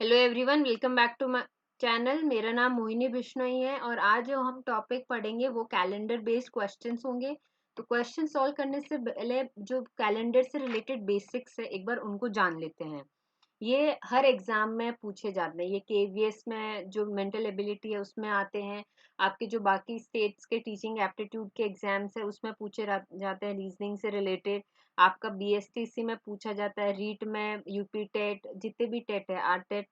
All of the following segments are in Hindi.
Hello everyone, welcome back to my channel. मेरा नाम मोहिनी बिश्नोई है और आज जो हम टॉपिक पढ़ेंगे वो कैलेंडर बेस्ड क्वेश्चंस होंगे। तो क्वेश्चन सॉल्व करने से पहले जो कैलेंडर से रिलेटेड बेसिक्स है एक बार उनको जान लेते हैं। ये हर एग्जाम में पूछे जाते हैं। ये केवीएस में जो मेंटल एबिलिटी है उसमें आते हैं। आपके जो बाकी स्टेट्स के टीचिंग एप्टीट्यूड के एग्जाम्स है उसमें पूछे जाते हैं रीजनिंग से रिलेटेड। आपका बीएसटीसी में पूछा जाता है, रीट में, यूपी टेट, जितने भी टेट है, आर टेट,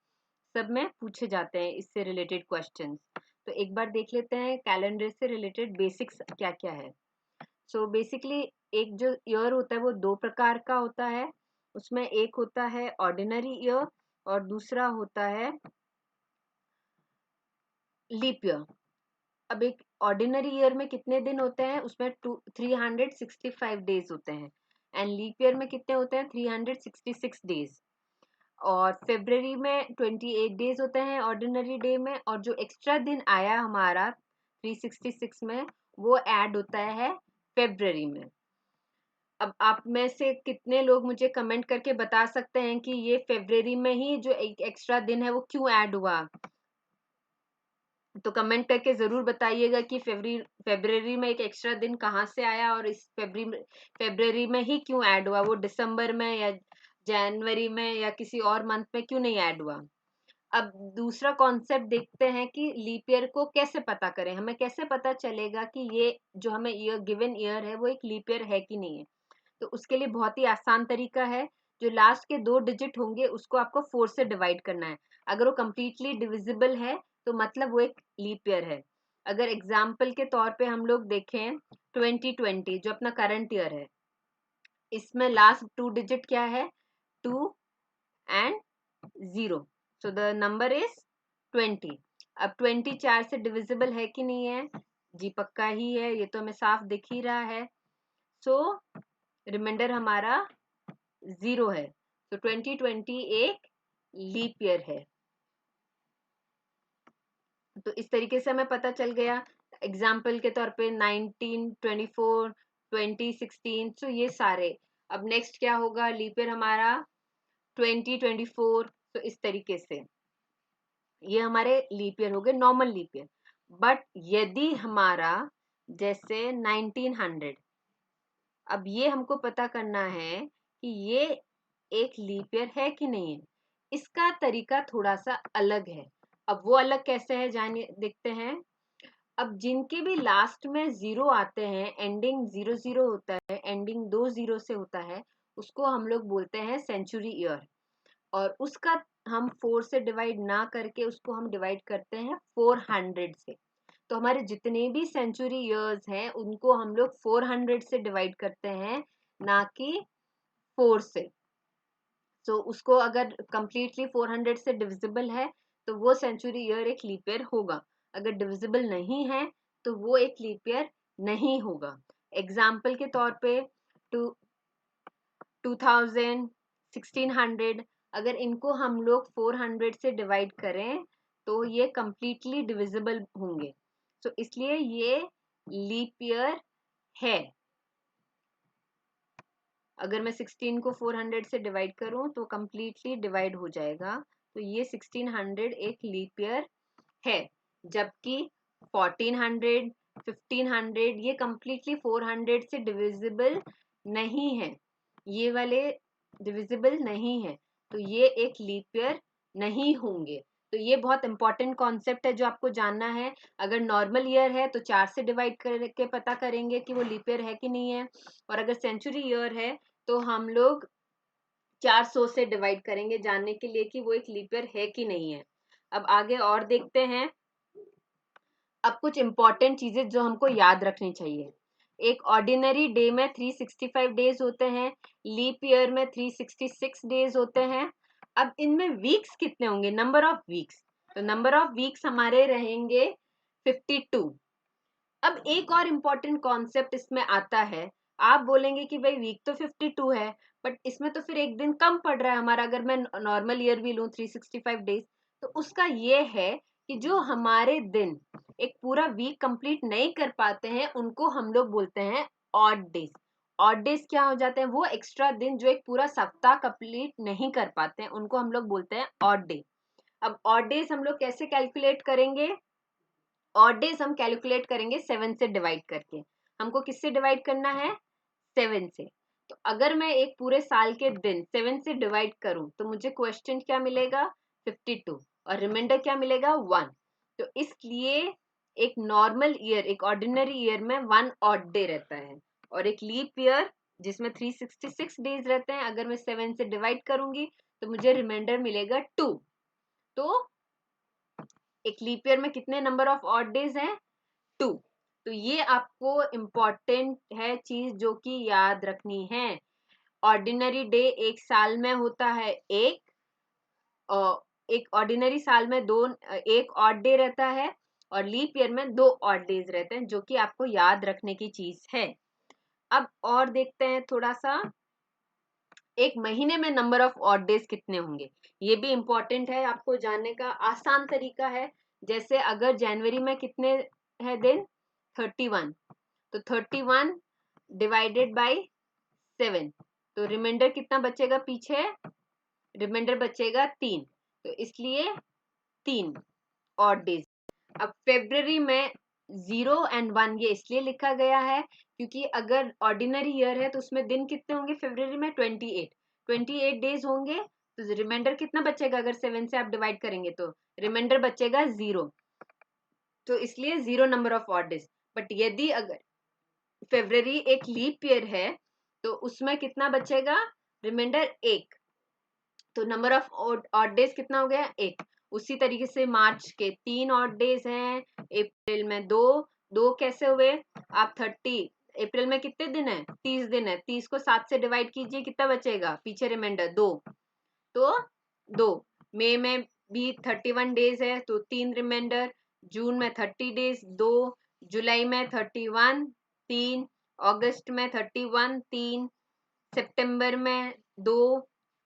सब में पूछे जाते हैं इससे रिलेटेड क्वेश्चंस। तो एक बार देख लेते हैं कैलेंडर से रिलेटेड बेसिक्स क्या क्या है। सो बेसिकली एक जो ईयर होता है वो दो प्रकार का होता है। उसमें एक होता है ऑर्डिनरी ईयर और दूसरा होता है लीप ईयर। अब एक ऑर्डिनरी ईयर में कितने दिन होते हैं, उसमें 365 डेज होते हैं। एंड लीप ईयर में कितने होते हैं, 366 डेज। और फेब्रवरी में 28 डेज होते हैं ऑर्डिनरी डे में, और जो एक्स्ट्रा दिन आया हमारा 366 में वो ऐड होता है फेब्रवरी में। अब आप में से कितने लोग मुझे कमेंट करके बता सकते हैं कि ये फेब्रवरी में ही जो एक एक्स्ट्रा दिन है वो क्यों ऐड हुआ? तो कमेंट करके जरूर बताइएगा कि फेब्रवरी में एक एक्स्ट्रा दिन कहाँ से आया और इस फेब्रवरी में ही क्यों ऐड हुआ, वो दिसंबर में या जनवरी में या किसी और मंथ में क्यों नहीं ऐड हुआ। अब दूसरा कॉन्सेप्ट देखते हैं कि लीप ईयर को कैसे पता करें। हमें कैसे पता चलेगा कि ये जो हमें ईयर गिवन ईयर है वो एक लीप ईयर है कि नहीं है। तो उसके लिए बहुत ही आसान तरीका है। जो लास्ट के 2 डिजिट होंगे उसको आपको 4 से डिवाइड करना है। अगर वो कंप्लीटली डिविजिबल है तो मतलब वो एक लीप ईयर है। अगर एग्जाम्पल के तौर पे हम लोग देखें 2020 जो अपना करंट ईयर है, इसमें लास्ट 2 डिजिट क्या है, 2 and 0। So the number is 20। अब 20 4 से डिविजिबल है कि नहीं है? जी पक्का ही है, ये तो हमें साफ दिख ही रहा है। सो रिमाइंडर हमारा 0 है। तो 2020 एक लीप ईयर है। तो इस तरीके से हमें पता चल गया। एग्जाम्पल के तौर पे 19, 24, 2016, तो ये सारे। अब नेक्स्ट क्या होगा, लीप ईयर हमारा 2024। तो इस तरीके से ये हमारे लीप ईयर हो गए, नॉर्मल लीप ईयर। बट यदि हमारा जैसे 1900, अब ये हमको पता करना है कि ये एक लीप ईयर है कि नहीं है। इसका तरीका थोड़ा सा अलग है। अब वो अलग कैसे है जानिए, देखते हैं। अब जिनके भी लास्ट में 0 आते हैं, एंडिंग 00 होता है, एंडिंग 20 से होता है, उसको हम लोग बोलते हैं सेंचुरी ईयर। और उसका हम 4 से डिवाइड ना करके उसको हम डिवाइड करते हैं 400 से। तो हमारे जितने भी सेंचुरी ईयर्स हैं उनको हम लोग 400 से डिवाइड करते हैं, ना कि 4 से। तो उसको अगर कंप्लीटली 400 से डिविजिबल है तो वो सेंचुरी ईयर एक लीप ईयर होगा। अगर डिविजिबल नहीं है तो वो एक लीप ईयर नहीं होगा। एग्जाम्पल के तौर पे 2000, 1600, अगर इनको हम लोग 400 से डिवाइड करें तो ये कंप्लीटली डिविजिबल होंगे। तो इसलिए ये लीप ईयर है। अगर मैं 16 को 400 से डिवाइड करूं तो कंप्लीटली डिवाइड हो जाएगा। तो ये 1600 एक लीप ईयर है। जबकि 1400, 1500 ये कंप्लीटली 400 से डिविजिबल नहीं है। ये वाले डिविजिबल नहीं है, तो ये एक लीप ईयर नहीं होंगे। तो ये बहुत इंपॉर्टेंट कॉन्सेप्ट है जो आपको जानना है। अगर नॉर्मल ईयर है तो 4 से डिवाइड करके पता करेंगे कि वो लीप ईयर है कि नहीं है। और अगर सेंचुरी ईयर है तो हम लोग 400 से डिवाइड करेंगे जानने के लिए कि वो एक लीप ईयर है कि नहीं है। अब आगे और देखते हैं। अब कुछ इंपॉर्टेंट चीजें जो हमको याद रखनी चाहिए। एक ऑर्डिनरी डे में 365 डेज होते हैं, लीप ईयर में 366 डेज होते हैं। अब इनमें वीक्स कितने होंगे, नंबर ऑफ वीक्स। तो नंबर ऑफ वीक्स हमारे रहेंगे 52। अब एक और इम्पॉर्टेंट कॉन्सेप्ट इसमें आता है। आप बोलेंगे कि भाई वीक तो 52 है, बट इसमें तो फिर एक दिन कम पड़ रहा है हमारा, अगर मैं नॉर्मल ईयर भी लूं 365 डेज। तो उसका ये है कि जो हमारे दिन एक पूरा वीक कंप्लीट नहीं कर पाते हैं उनको हम लोग बोलते हैं ऑड डेज। ऑड डेज क्या हो जाते हैं, वो एक्स्ट्रा दिन जो एक पूरा सप्ताह कंप्लीट नहीं कर पाते हैं उनको हम लोग बोलते हैं ऑड डे। अब ऑड डेज हम लोग कैसे कैलकुलेट करेंगे? ऑड डेज हम कैलकुलेट करेंगे 7 से डिवाइड करके। हमको किससे डिवाइड करना है? 7 से। तो अगर मैं एक पूरे साल के दिन 7 से डिवाइड करूं तो मुझे क्वेश्चन क्या मिलेगा? 52 और रिमाइंडर क्या मिलेगा? 1। तो इसलिए एक नॉर्मल ईयर, एक ऑर्डिनरी ईयर में 1 ऑड डे रहता है, और एक लीप ईयर जिसमें 366 डेज रहते हैं, अगर मैं 7 से डिवाइड करूंगी तो मुझे रिमाइंडर मिलेगा 2। तो एक लीप ईयर में कितने नंबर ऑफ ऑड डेज हैं? 2। तो ये आपको इम्पॉर्टेंट है चीज जो कि याद रखनी है। ऑर्डिनरी डे एक साल में होता है एक ऑर्डिनरी साल में एक ऑड डे रहता है, और लीप ईयर में 2 ऑड डेज रहते हैं, जो कि आपको याद रखने की चीज है। अब और देखते हैं थोड़ा सा, एक महीने में नंबर ऑफ ऑड डेज कितने होंगे, ये भी इंपॉर्टेंट है आपको जानने का। आसान तरीका है, जैसे अगर जनवरी में कितने है दिन? 31। तो 31 डिवाइडेड बाई 7, तो रिमाइंडर कितना बचेगा पीछे? रिमाइंडर बचेगा 3। तो इसलिए 3 ऑड डेज। अब फेब्रवरी में 0 and 1 ये इसलिए लिखा गया है क्योंकि अगर ऑर्डिनरी ईयर है तो उसमें दिन कितने होंगे फेब्रवरी में? 28 डेज होंगे। तो रिमाइंडर कितना बचेगा अगर 7 से आप डिवाइड करेंगे? तो रिमाइंडर बचेगा 0। तो इसलिए 0 number of odd days. But यदि अगर फेब्रवरी एक लीप ईयर है तो उसमें कितना बचेगा? रिमाइंडर 1। तो नंबर ऑफ ऑड डेज कितना हो गया? 1। उसी तरीके से मार्च के 3 ऑड डेज हैं, अप्रैल में 2 कैसे हुए? आप 30, अप्रैल में कितने दिन है? 30 दिन है। 30 को 7 से डिवाइड कीजिए, कितना बचेगा पीछे? रिमाइंडर 2। तो 2। मई में भी 31 डेज है तो 3 रिमाइंडर। जून में 30 डेज 2। जुलाई में 31 3। अगस्त में 31 3। सितंबर में 2।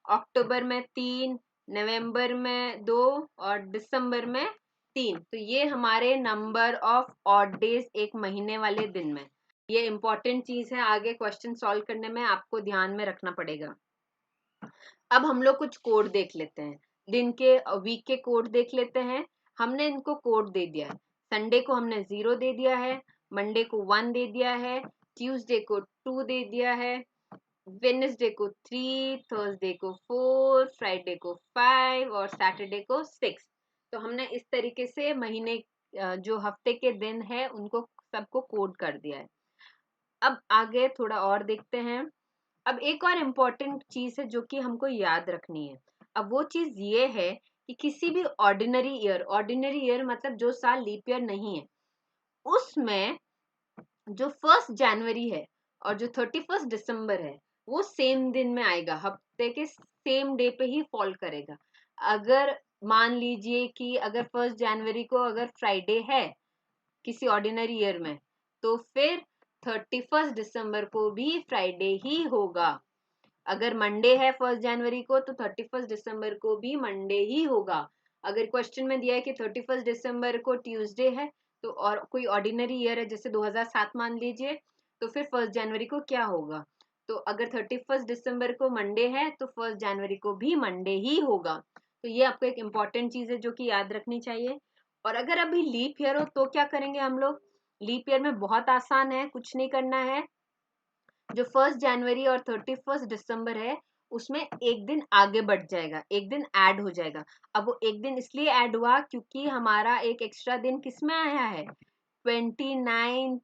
अक्टूबर में 3। नवंबर में 2। और दिसंबर में 3। तो ये हमारे नंबर ऑफ ऑड डेज एक महीने वाले दिन में। ये इंपॉर्टेंट चीज है, आगे क्वेश्चन सॉल्व करने में आपको ध्यान में रखना पड़ेगा। अब हम लोग कुछ कोड देख लेते हैं, दिन के वीक के कोड देख लेते हैं। हमने इनको कोड दे दिया है। संडे को हमने 0 दे दिया है, मंडे को 1 दे दिया है, ट्यूसडे को 2 दे दिया है, वेडनेसडे को 3, थर्सडे को 4, फ्राइडे को 5 और सैटरडे को 6। तो हमने इस तरीके से महीने जो हफ्ते के दिन है उनको सबको कोड कर दिया है। अब आगे थोड़ा और देखते हैं। अब एक और इम्पॉर्टेंट चीज है जो कि हमको याद रखनी है। अब वो चीज ये है कि किसी भी ऑर्डिनरी ईयर मतलब जो साल लीप ईयर नहीं है, उसमें जो 1 जनवरी है और जो 31 दिसंबर है वो सेम दिन में आएगा, हफ्ते के सेम डे पे ही फॉल करेगा। अगर मान लीजिए कि अगर 1 जनवरी को अगर फ्राइडे है किसी ऑर्डिनरी ईयर में, तो फिर 31 दिसंबर को भी फ्राइडे ही होगा। अगर मंडे है 1 जनवरी को तो 31 दिसंबर को भी मंडे ही होगा। अगर क्वेश्चन में दिया है कि 31 दिसंबर को ट्यूसडे है तो और कोई ऑर्डिनरी ईयर है जैसे 2007 मान लीजिए, तो फिर 1 जनवरी को क्या होगा? तो अगर 31 दिसंबर को मंडे है तो 1 जनवरी को भी मंडे ही होगा। तो ये आपको एक इम्पॉर्टेंट चीज है जो कि याद रखनी चाहिए। और अगर अभी लीप ईयर हो तो क्या करेंगे हम लोग? लीप ईयर में बहुत आसान है, कुछ नहीं करना है। जो 1 जनवरी और 31 दिसंबर है उसमें एक दिन आगे बढ़ जाएगा, एक दिन ऐड हो जाएगा। अब वो एक दिन इसलिए ऐड हुआ क्योंकि हमारा एक एक्स्ट्रा दिन किसमें आया है? 29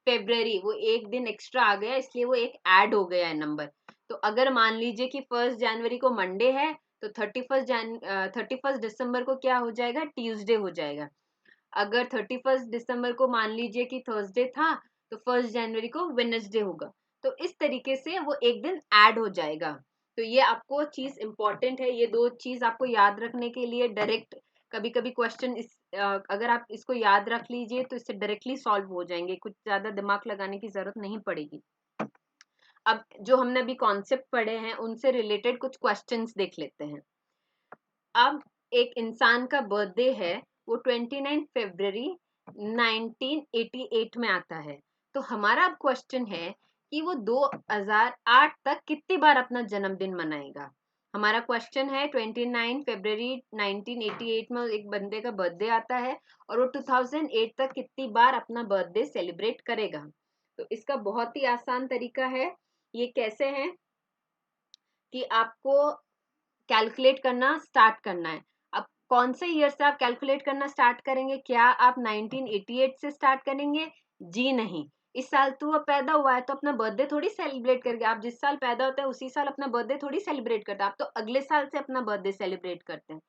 फेब्रवरी, वो एक दिन एक्स्ट्रा आ गया इसलिए वो एक ऐड हो गया है नंबर। तो अगर मान लीजिए कि 1 जनवरी को मंडे है तो 31 दिसंबर को क्या हो जाएगा? ट्यूसडे हो जाएगा। अगर 31 दिसंबर को मान लीजिए कि थर्सडे था तो 1 जनवरी को वेडनेसडे होगा। तो इस तरीके से वो एक दिन ऐड हो जाएगा। तो ये आपको चीज इंपॉर्टेंट है, ये 2 चीज आपको याद रखने के लिए डायरेक्ट कभी कभी क्वेश्चन अगर आप इसको याद रख लीजिए तो इससे डायरेक्टली सॉल्व हो जाएंगे, कुछ ज्यादा दिमाग लगाने की जरूरत नहीं पड़ेगी। अब जो हमने अभी कॉन्सेप्ट पढ़े हैं उनसे रिलेटेड कुछ क्वेश्चंस देख लेते हैं। अब एक इंसान का बर्थडे है, वो 29 फरवरी 1988 में आता है। तो हमारा अब क्वेश्चन है कि वो 2008 तक कितनी बार अपना जन्मदिन मनाएगा। हमारा क्वेश्चन है 29 फरवरी 1988 में एक बंदे का बर्थडे आता है और वो 2008 तक कितनी बार अपना बर्थडे सेलिब्रेट करेगा। तो इसका बहुत ही आसान तरीका है। ये कैसे है कि आपको कैलकुलेट करना स्टार्ट करना है। अब कौन से ईयर से आप कैलकुलेट करना स्टार्ट करेंगे? क्या आप 1988 से स्टार्ट करेंगे? जी नहीं। इस साल तो वो पैदा हुआ है तो अपना बर्थडे थोड़ी सेलिब्रेट करेंगे। आप जिस साल पैदा होते हैं उसी साल अपना बर्थडे थोड़ी सेलिब्रेट करते हैं। आप तो अगले साल से अपना बर्थडे सेलिब्रेट करते हैं।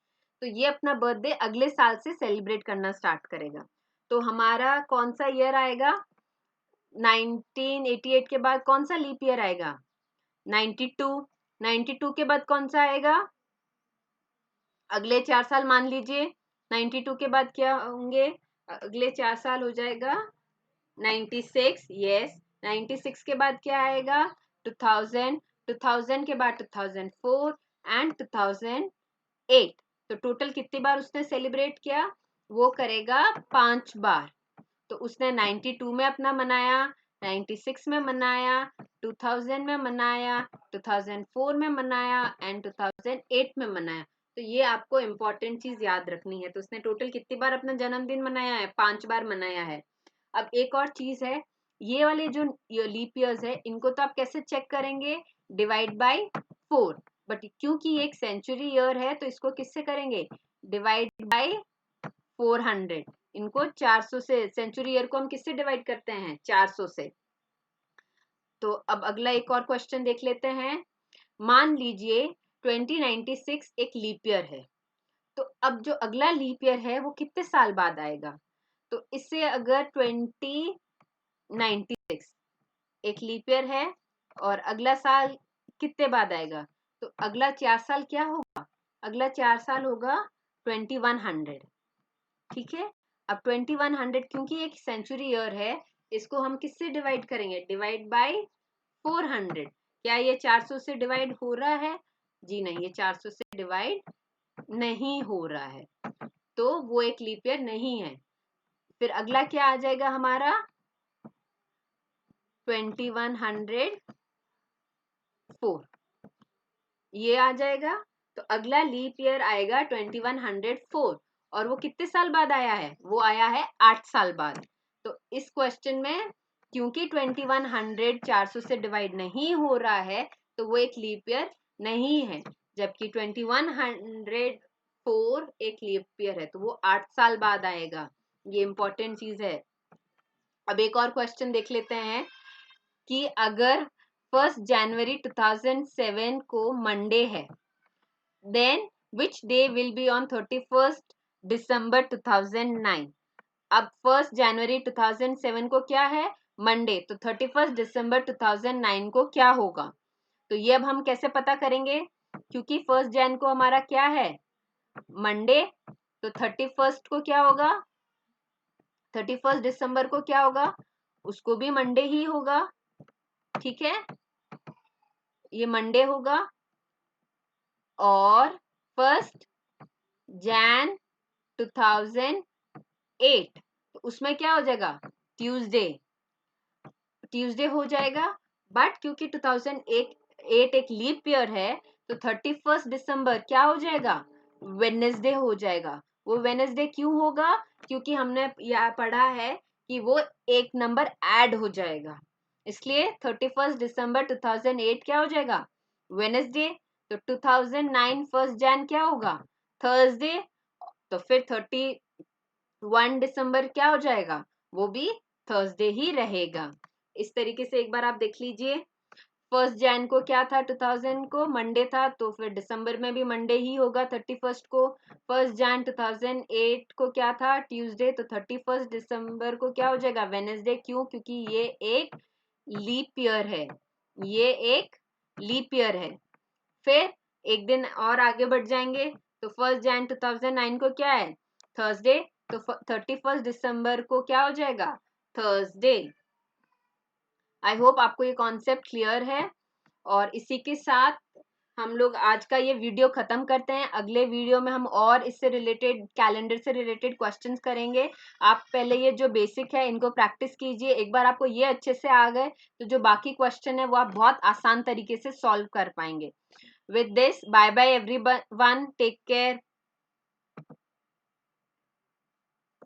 तो ये अपना बर्थडे अगले साल से सेलिब्रेट करना स्टार्ट करेगा। तो हमारा कौन सा ईयर आएगा? 1988 के बाद कौन सा लीप ईयर आएगा? 92। 92 के बाद कौन सा आएगा? अगले 4 साल मान लीजिए 92 के बाद क्या होंगे? अगले 4 साल हो जाएगा 96। यस। 96 के बाद क्या आएगा? 2000। 2000 के बाद 2004 एंड 2008। तो टोटल कितनी बार उसने सेलिब्रेट किया? वो करेगा 5 बार। तो उसने 92 में अपना मनाया, 96 में मनाया, 2000 में मनाया, 2004 में मनाया एंड 2008 में मनाया। तो ये आपको इम्पोर्टेंट चीज याद रखनी है। तो उसने टोटल कितनी बार अपना जन्मदिन मनाया है? 5 बार मनाया है। अब एक और चीज है, ये वाले जो लीप ईयर्स है इनको तो आप कैसे चेक करेंगे? Divide by 4। बट क्योंकि ये एक सेंचुरी ईयर है तो इसको किससे करेंगे? Divide by 400। इनको 400 से, सेंचुरी ईयर को हम किससे डिवाइड करते हैं? 400 से। तो अब अगला एक और क्वेश्चन देख लेते हैं। मान लीजिए 2096 एक लीप ईयर है। तो अब जो अगला लीप ईयर है वो कितने साल बाद आएगा? तो इससे अगर 2096 एक लीप ईयर है और अगला साल कितने बाद आएगा? तो अगला 4 साल क्या होगा? अगला 4 साल होगा 2100। ठीक है। अब 2100 क्योंकि एक सेंचुरी ईयर है, इसको हम किससे डिवाइड करेंगे? Divide by 400। क्या ये 400 से डिवाइड हो रहा है? जी नहीं, ये 400 से डिवाइड नहीं हो रहा है। तो वो एक लीप ईयर नहीं है। फिर अगला क्या आ जाएगा हमारा? 2104 ये आ जाएगा। तो अगला लीप ईयर आएगा 2104 और वो कितने साल बाद आया है? वो आया है 8 साल बाद। तो इस क्वेश्चन में क्योंकि 2100 400 से डिवाइड नहीं हो रहा है तो वो एक लीप ईयर नहीं है, जबकि 2104 एक लीप ईयर है तो वो 8 साल बाद आएगा। ये इंपॉर्टेंट चीज है। अब एक और क्वेश्चन देख लेते हैं कि अगर 1 जनवरी 2007 को मंडे है, then which day will be on 31st December 2009? अब 1 जनवरी 2007 को क्या है? मंडे। तो 31 दिसंबर 2009 को क्या होगा? तो ये अब हम कैसे पता करेंगे? क्योंकि 1 जन को हमारा क्या है? मंडे। तो 31 को क्या होगा? 31 दिसंबर को क्या होगा? उसको भी मंडे ही होगा। ठीक है, ये मंडे होगा। और 1 जैन 2008 तो उसमें क्या हो जाएगा? ट्यूसडे। ट्यूसडे हो जाएगा। बट क्योंकि 2008 एक लीप ईयर है तो 31 दिसंबर क्या हो जाएगा? वेडनेसडे हो जाएगा। वो वेडनेसडे क्यों होगा? क्योंकि हमने यह पढ़ा है कि वो एक नंबर ऐड हो जाएगा, इसलिए 31 दिसंबर 2008 क्या हो जाएगा? वेडनेसडे। तो 2009 1 जैन क्या होगा? थर्सडे। तो फिर 31 दिसंबर क्या हो जाएगा? वो भी थर्सडे ही रहेगा। इस तरीके से एक बार आप देख लीजिए। 1 जैन को क्या था? 2000 को मंडे था तो फिर दिसंबर में भी मंडे ही होगा 31 को। 1 जैन 2008 को क्या था? ट्यूसडे। तो 31 दिसंबर को क्या हो जाएगा? वेडनेसडे। क्यों? क्योंकि ये एक लीप ईयर है। ये एक लीप ईयर है। फिर एक दिन और आगे बढ़ जाएंगे तो 1 जैन 2009 को क्या है? थर्सडे। तो 31 दिसंबर को क्या हो जाएगा? थर्सडे। आई होप आपको ये कॉन्सेप्ट क्लियर है। और इसी के साथ हम लोग आज का ये वीडियो खत्म करते हैं। अगले वीडियो में हम और इससे रिलेटेड, कैलेंडर से रिलेटेड क्वेश्चंस करेंगे। आप पहले ये जो बेसिक है इनको प्रैक्टिस कीजिए। एक बार आपको ये अच्छे से आ गए तो जो बाकी क्वेश्चन है वो आप बहुत आसान तरीके से सॉल्व कर पाएंगे। With this, bye bye everyone. Take care.